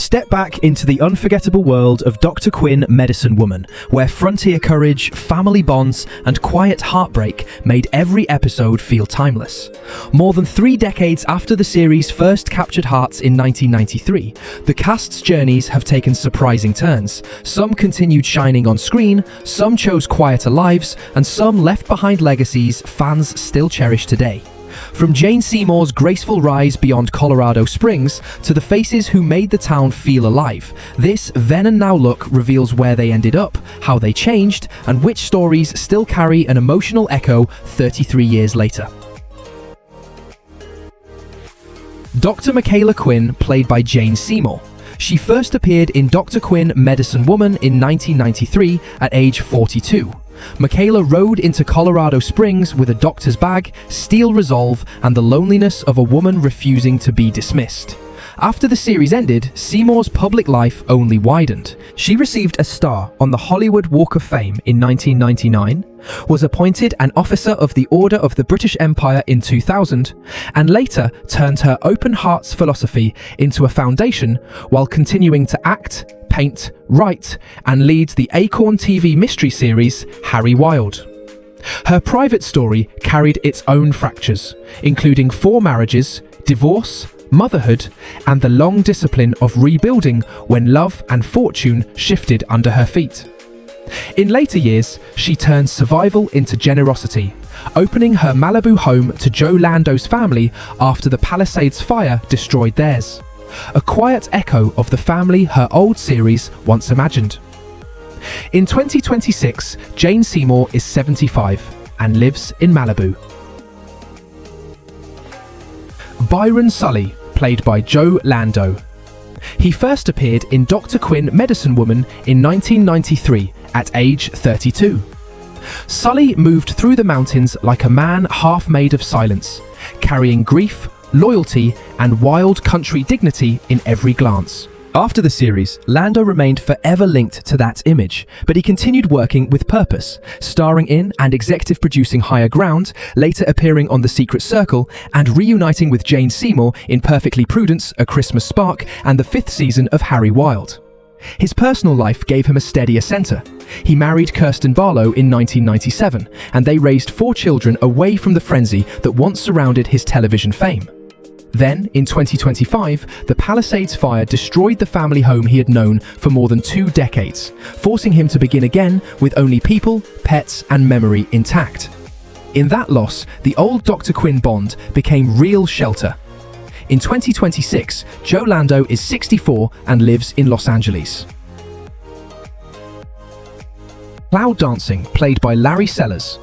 Step back into the unforgettable world of Dr. Quinn, Medicine Woman, where frontier courage, family bonds, and quiet heartbreak made every episode feel timeless. More than 3 decades after the series first captured hearts in 1993, the cast's journeys have taken surprising turns. Some continued shining on screen, some chose quieter lives, and some left behind legacies fans still cherish today. From Jane Seymour's graceful rise beyond Colorado Springs to the faces who made the town feel alive, this Then and Now look reveals where they ended up, how they changed, and which stories still carry an emotional echo 33 years later. Dr. Michaela Quinn, played by Jane Seymour. She first appeared in Dr. Quinn, Medicine Woman in 1993 at age 42. Michaela rode into Colorado Springs with a doctor's bag, steel resolve, and the loneliness of a woman refusing to be dismissed. After the series ended, Seymour's public life only widened. She received a star on the Hollywood Walk of Fame in 1999, was appointed an Officer of the Order of the British Empire in 2000, and later turned her open hearts philosophy into a foundation while continuing to act, paint, write, and lead the Acorn TV mystery series Harry Wild. Her private story carried its own fractures, including 4 marriages, divorce, motherhood, and the long discipline of rebuilding when love and fortune shifted under her feet. In later years, she turned survival into generosity, opening her Malibu home to Joe Lando's family after the Palisades fire destroyed theirs. A quiet echo of the family her old series once imagined. In 2026, Jane Seymour is 75 and lives in Malibu. Byron Sully, played by Joe Lando. He first appeared in Dr. Quinn, Medicine Woman in 1993 at age 32. Sully moved through the mountains like a man half made of silence, carrying grief, loyalty, and wild country dignity in every glance. After the series, Lando remained forever linked to that image, but he continued working with purpose, starring in and executive producing Higher Ground, later appearing on The Secret Circle, and reuniting with Jane Seymour in Perfectly Prudence, A Christmas Spark, and the 5th season of Harry Wild. His personal life gave him a steadier center. He married Kirsten Barlow in 1997, and they raised 4 children away from the frenzy that once surrounded his television fame. Then, in 2025, the Palisades fire destroyed the family home he had known for more than 2 decades, forcing him to begin again with only people, pets, and memory intact. In that loss, the old Dr. Quinn bond became real shelter. In 2026, Joe Lando is 64 and lives in Los Angeles. Cloud Dancing, played by Larry Sellers.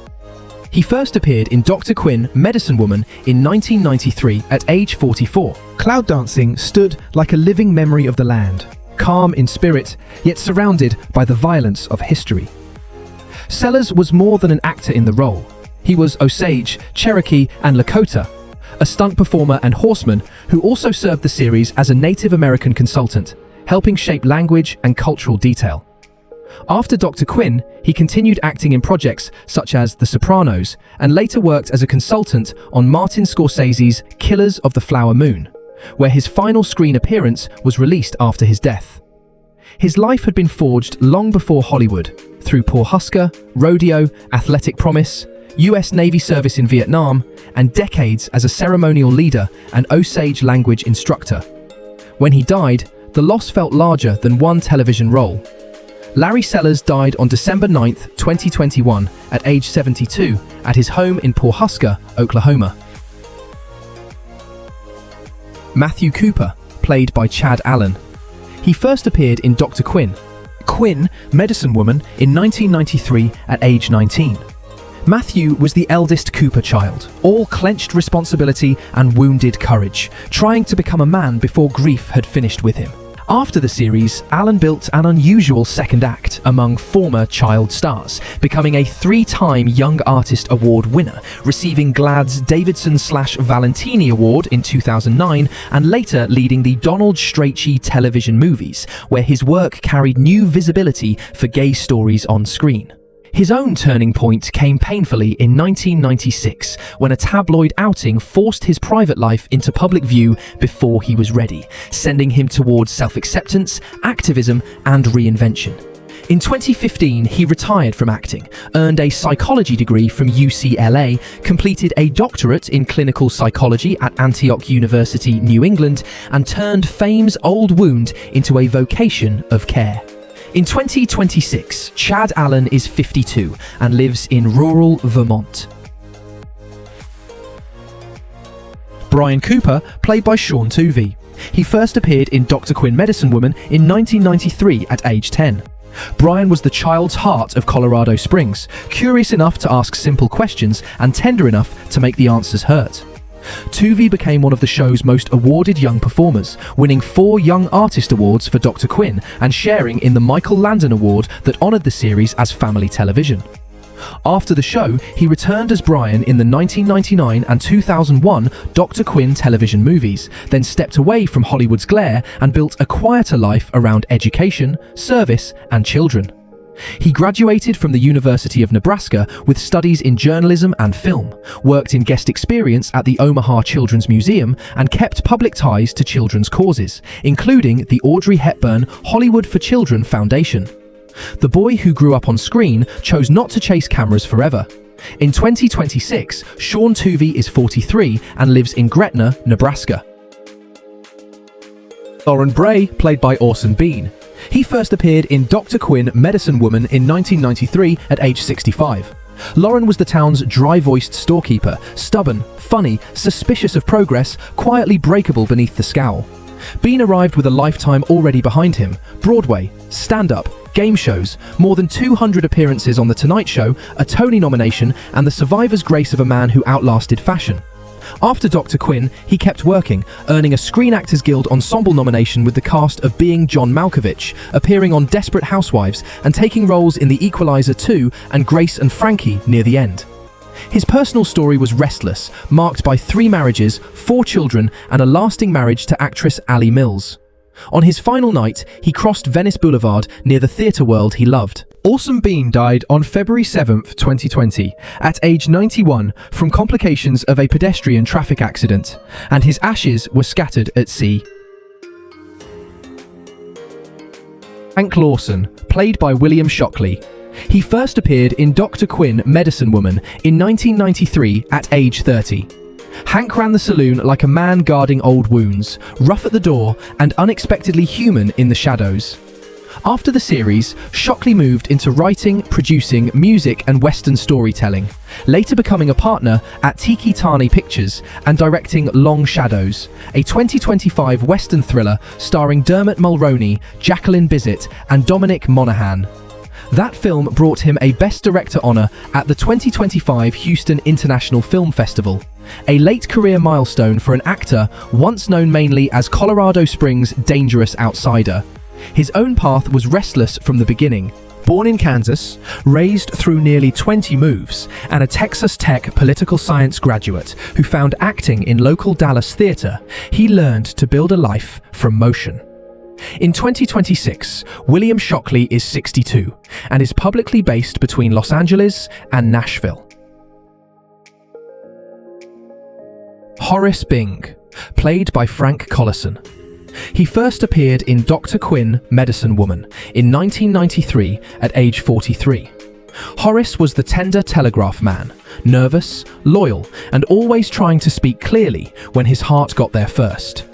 He first appeared in Dr. Quinn, Medicine Woman in 1993 at age 44. Cloud Dancing stood like a living memory of the land, calm in spirit, yet surrounded by the violence of history. Sellers was more than an actor in the role. He was Osage, Cherokee, and Lakota, a stunt performer and horseman who also served the series as a Native American consultant, helping shape language and cultural detail. After Dr. Quinn, he continued acting in projects such as The Sopranos and later worked as a consultant on Martin Scorsese's Killers of the Flower Moon, where his final screen appearance was released after his death. His life had been forged long before Hollywood, through Poor Husker, Rodeo, Athletic Promise, US Navy service in Vietnam, and decades as a ceremonial leader and Osage language instructor. When he died, the loss felt larger than one television role. Larry Sellers died on December 9, 2021, at age 72, at his home in Poor Husker, Oklahoma. Matthew Cooper, played by Chad Allen. He first appeared in Dr. Quinn, Medicine Woman, in 1993 at age 19. Matthew was the eldest Cooper child, all clenched responsibility and wounded courage, trying to become a man before grief had finished with him. After the series, Allen built an unusual second act among former child stars, becoming a 3-time Young Artist Award winner, receiving GLAAD's Davidson/Valentini Award in 2009, and later leading the Donald Strachey television movies, where his work carried new visibility for gay stories on screen. His own turning point came painfully in 1996 when a tabloid outing forced his private life into public view before he was ready, sending him towards self-acceptance, activism, and reinvention. In 2015, he retired from acting, earned a psychology degree from UCLA, completed a doctorate in clinical psychology at Antioch University, New England, and turned fame's old wound into a vocation of care. In 2026, Chad Allen is 52 and lives in rural Vermont. Brian Cooper, played by Sean Tuvey. He first appeared in Dr. Quinn, Medicine Woman in 1993 at age 10. Brian was the child's heart of Colorado Springs, curious enough to ask simple questions and tender enough to make the answers hurt. Tuvey became one of the show's most awarded young performers, winning 4 Young Artist Awards for Dr. Quinn and sharing in the Michael Landon Award that honored the series as family television. After the show, he returned as Brian in the 1999 and 2001 Dr. Quinn television movies, then stepped away from Hollywood's glare and built a quieter life around education, service, and children. He graduated from the University of Nebraska with studies in journalism and film, worked in guest experience at the Omaha Children's Museum, and kept public ties to children's causes, including the Audrey Hepburn Hollywood for Children Foundation. The boy who grew up on screen chose not to chase cameras forever. In 2026, Sean Tuvey is 43 and lives in Gretna, Nebraska. Lauren Bray, played by Orson Bean. He first appeared in Dr. Quinn, Medicine Woman in 1993 at age 65. Lauren was the town's dry-voiced storekeeper, stubborn, funny, suspicious of progress, quietly breakable beneath the scowl. Bean arrived with a lifetime already behind him: Broadway, stand-up, game shows, more than 200 appearances on The Tonight Show, a Tony nomination, and the survivor's grace of a man who outlasted fashion. After Dr. Quinn, he kept working, earning a Screen Actors Guild Ensemble nomination with the cast of Being John Malkovich, appearing on Desperate Housewives, and taking roles in The Equalizer 2 and Grace and Frankie near the end. His personal story was restless, marked by 3 marriages, 4 children, and a lasting marriage to actress Allie Mills. On his final night, he crossed Venice Boulevard near the theatre world he loved. Orson Bean died on February 7, 2020, at age 91 from complications of a pedestrian traffic accident, and his ashes were scattered at sea. Hank Lawson, played by William Shockley. He first appeared in Dr. Quinn, Medicine Woman in 1993 at age 30. Hank ran the saloon like a man guarding old wounds, rough at the door and unexpectedly human in the shadows. After the series, Shockley moved into writing, producing, music and Western storytelling, later becoming a partner at Tiki Tani Pictures and directing Long Shadows, a 2025 Western thriller starring Dermot Mulroney, Jacqueline Bisset and Dominic Monaghan. That film brought him a Best Director honor at the 2025 Houston International Film Festival, a late career milestone for an actor once known mainly as Colorado Springs' dangerous outsider. His own path was restless from the beginning. Born in Kansas, raised through nearly 20 moves, and a Texas Tech political science graduate who found acting in local Dallas theater, he learned to build a life from motion. In 2026, William Shockley is 62 and is publicly based between Los Angeles and Nashville. Horace Bing, played by Frank Collison. He first appeared in Dr. Quinn, Medicine Woman in 1993 at age 43. Horace was the tender telegraph man, nervous, loyal, and always trying to speak clearly when his heart got there first.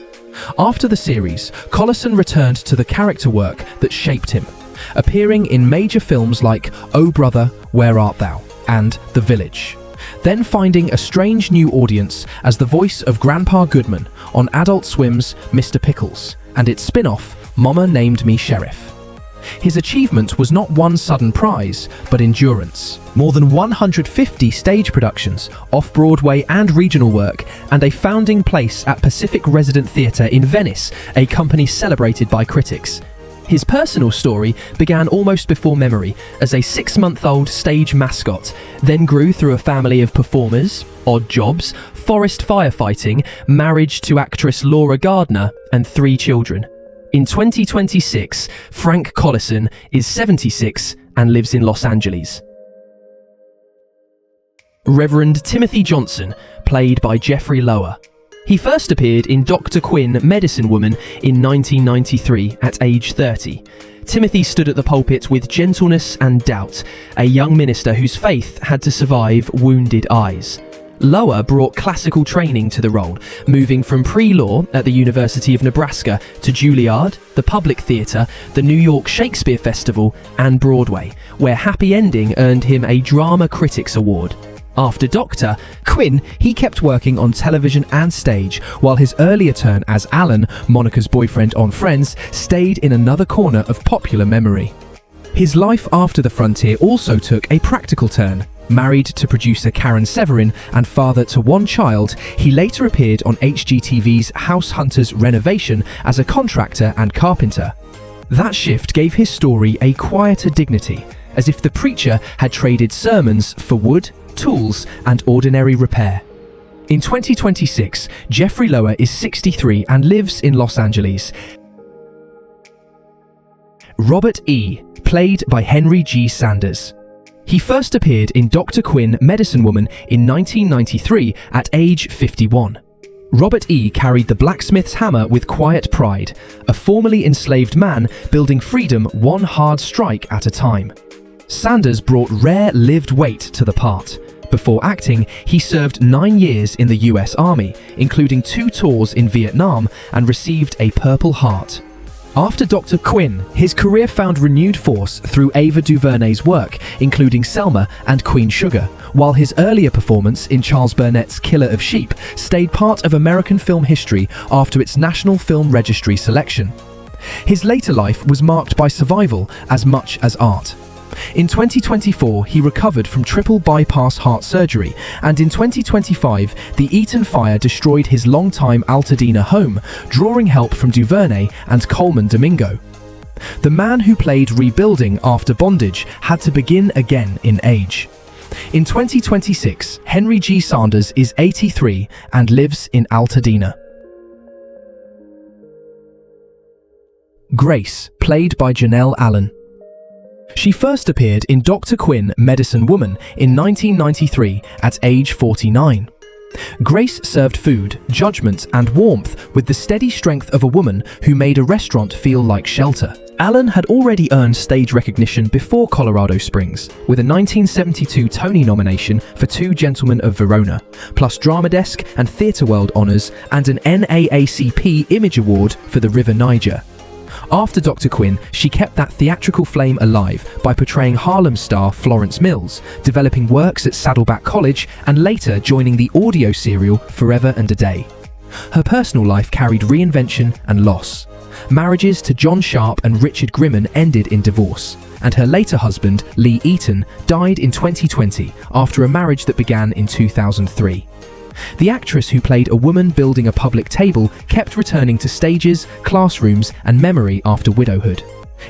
After the series, Collison returned to the character work that shaped him, appearing in major films like Oh Brother, Where Art Thou? And The Village, then finding a strange new audience as the voice of Grandpa Goodman on Adult Swim's Mr. Pickles and its spin-off, Mama Named Me Sheriff. His achievement was not one sudden prize, but endurance. More than 150 stage productions, off-Broadway and regional work, and a founding place at Pacific Resident Theatre in Venice, a company celebrated by critics. His personal story began almost before memory as a 6-month-old stage mascot, then grew through a family of performers, odd jobs, forest firefighting, marriage to actress Laura Gardner, and 3 children. In 2026, Frank Collison is 76 and lives in Los Angeles. Reverend Timothy Johnson, played by Jeffrey Lower. He first appeared in Dr. Quinn, Medicine Woman in 1993 at age 30. Timothy stood at the pulpit with gentleness and doubt, a young minister whose faith had to survive wounded eyes. Lower brought classical training to the role, moving from pre-law at the University of Nebraska to Juilliard, the Public Theatre, the New York Shakespeare Festival, and Broadway, where Happy Ending earned him a Drama Critics Award. After Dr. Quinn, he kept working on television and stage, while his earlier turn as Alan, Monica's boyfriend on Friends, stayed in another corner of popular memory. His life after the frontier also took a practical turn. Married to producer Karen Severin and father to one child, he later appeared on HGTV's House Hunters renovation as a contractor and carpenter. That shift gave his story a quieter dignity, as if the preacher had traded sermons for wood, tools, and ordinary repair. In 2026, Jeffrey Lower is 63 and lives in Los Angeles. Robert E., played by Henry G. Sanders. He first appeared in Dr. Quinn, Medicine Woman in 1993 at age 51. Robert E. carried the blacksmith's hammer with quiet pride, a formerly enslaved man building freedom one hard strike at a time. Sanders brought rare lived weight to the part. Before acting, he served 9 years in the US Army, including 2 tours in Vietnam, and received a Purple Heart. After Dr. Quinn, his career found renewed force through Ava DuVernay's work, including Selma and Queen Sugar, while his earlier performance in Charles Burnett's Killer of Sheep stayed part of American film history after its National Film Registry selection. His later life was marked by survival as much as art. In 2024, he recovered from triple bypass heart surgery, and in 2025, the Eaton fire destroyed his longtime Altadena home, drawing help from DuVernay and Coleman Domingo. The man who played Rebuilding after bondage had to begin again in age. In 2026, Henry G. Sanders is 83 and lives in Altadena. Grace, played by Janelle Allen. She first appeared in Dr. Quinn, Medicine Woman in 1993 at age 49. Grace served food, judgment, and warmth with the steady strength of a woman who made a restaurant feel like shelter. Allen had already earned stage recognition before Colorado Springs, with a 1972 Tony nomination for Two Gentlemen of Verona, plus Drama Desk and Theatre World honors, and an NAACP Image Award for The River Niger. After Dr. Quinn, she kept that theatrical flame alive by portraying Harlem star Florence Mills, developing works at Saddleback College, and later joining the audio serial Forever and a Day. Her personal life carried reinvention and loss. Marriages to John Sharp and Richard Grimman ended in divorce, and her later husband, Lee Eaton, died in 2020 after a marriage that began in 2003. The actress who played a woman building a public table kept returning to stages, classrooms, and memory after widowhood.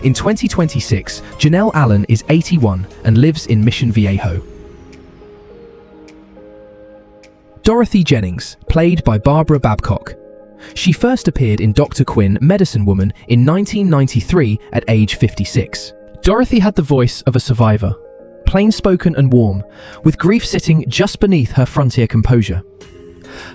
In 2026, Janelle Allen is 81 and lives in Mission Viejo. Dorothy Jennings, played by Barbara Babcock. She first appeared in Dr. Quinn, Medicine Woman in 1993 at age 56. Dorothy had the voice of a survivor, plain-spoken and warm, with grief sitting just beneath her frontier composure.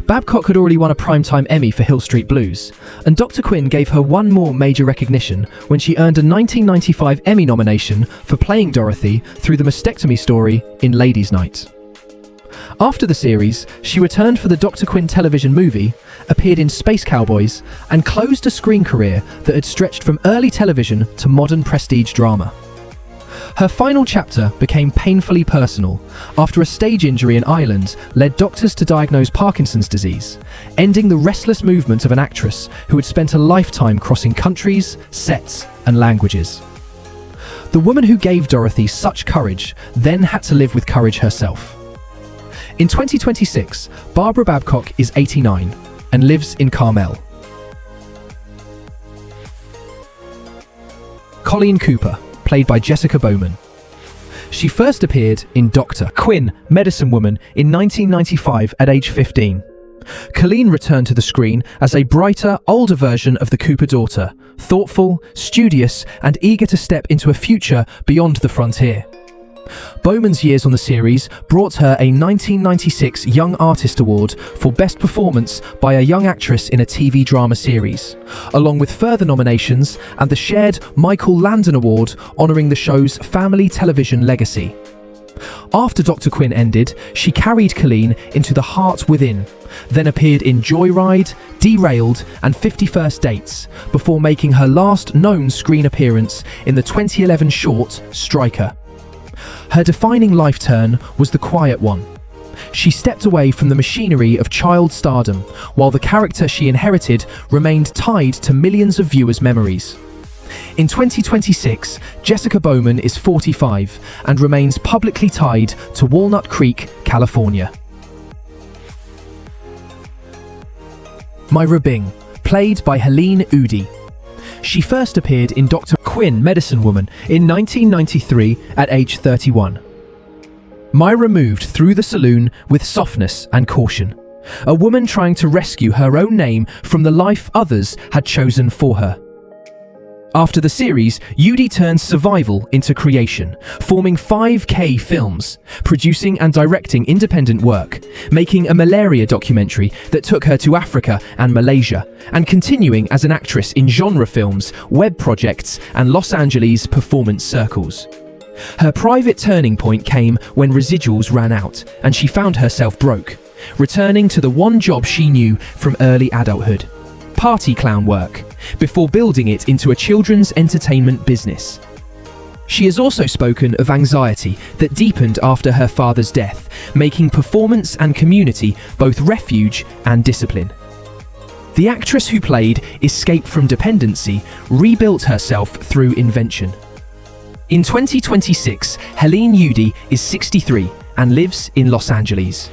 Babcock had already won a Primetime Emmy for Hill Street Blues, and Dr. Quinn gave her one more major recognition when she earned a 1995 Emmy nomination for playing Dorothy through the mastectomy story in Ladies' Night. After the series, she returned for the Dr. Quinn television movie, appeared in Space Cowboys, and closed a screen career that had stretched from early television to modern prestige drama. Her final chapter became painfully personal after a stage injury in Ireland led doctors to diagnose Parkinson's disease, ending the restless movement of an actress who had spent a lifetime crossing countries, sets, and languages. The woman who gave Dorothy such courage then had to live with courage herself. In 2026, Barbara Babcock is 89 and lives in Carmel. Colleen Cooper, played by Jessica Bowman. She first appeared in Dr. Quinn, Medicine Woman in 1995 at age 15. Colleen returned to the screen as a brighter, older version of the Cooper daughter, thoughtful, studious, and eager to step into a future beyond the frontier. Bowman's years on the series brought her a 1996 Young Artist Award for Best Performance by a Young Actress in a TV Drama Series, along with further nominations and the shared Michael Landon Award honouring the show's family television legacy. After Dr. Quinn ended, she carried Colleen into The Heart Within, then appeared in Joyride, Derailed and 51st Dates, before making her last known screen appearance in the 2011 short Striker. Her defining life turn was the quiet one. She stepped away from the machinery of child stardom, while the character she inherited remained tied to millions of viewers' memories. In 2026, Jessica Bowman is 45 and remains publicly tied to Walnut Creek, California. Myra Bing, played by Helene Udy. She first appeared in Dr. Quinn, Medicine Woman, in 1993 at age 31. Myra moved through the saloon with softness and caution, a woman trying to rescue her own name from the life others had chosen for her. After the series, Udy turned survival into creation, forming 5K films, producing and directing independent work, making a malaria documentary that took her to Africa and Malaysia, and continuing as an actress in genre films, web projects, and Los Angeles performance circles. Her private turning point came when residuals ran out, and she found herself broke, returning to the one job she knew from early adulthood: party clown work, before building it into a children's entertainment business. She has also spoken of anxiety that deepened after her father's death, making performance and community both refuge and discipline. The actress who played Escape from Dependency rebuilt herself through invention. In 2026, Helene Udy is 63 and lives in Los Angeles.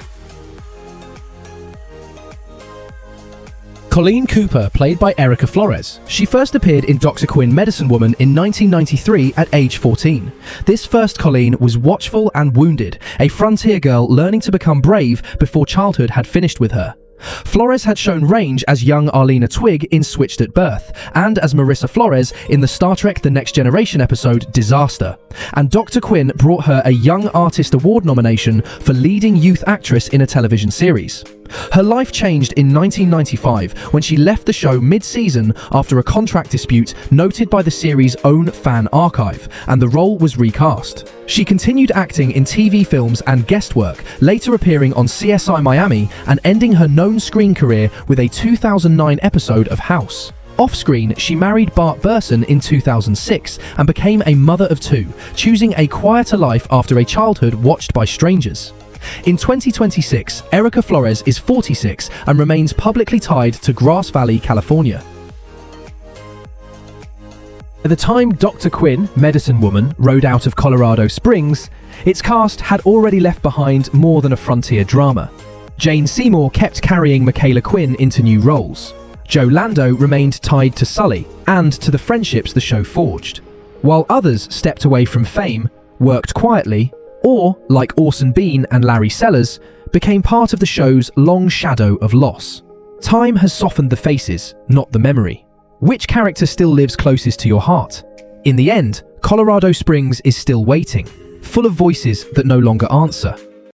Colleen Cooper, played by Erica Flores. She first appeared in Dr. Quinn, Medicine Woman in 1993 at age 14. This first Colleen was watchful and wounded, a frontier girl learning to become brave before childhood had finished with her. Flores had shown range as young Arlena Twig in Switched at Birth, and as Marissa Flores in the Star Trek The Next Generation episode Disaster. And Dr. Quinn brought her a Young Artist Award nomination for leading youth actress in a television series. Her life changed in 1995 when she left the show mid-season after a contract dispute noted by the series' own fan archive, and the role was recast. She continued acting in TV films and guest work, later appearing on CSI Miami and ending her known screen career with a 2009 episode of House. Off-screen, she married Bart Burson in 2006 and became a mother of two, choosing a quieter life after a childhood watched by strangers. In 2026, Erica Flores is 46 and remains publicly tied to Grass Valley, California. At the time Dr. Quinn, Medicine Woman, rode out of Colorado Springs, its cast had already left behind more than a frontier drama. Jane Seymour kept carrying Michaela Quinn into new roles. Joe Lando remained tied to Sully and to the friendships the show forged, while others stepped away from fame, worked quietly, or, like Orson Bean and Larry Sellers, became part of the show's long shadow of loss. Time has softened the faces, not the memory. Which character still lives closest to your heart? In the end, Colorado Springs is still waiting, full of voices that no longer answer.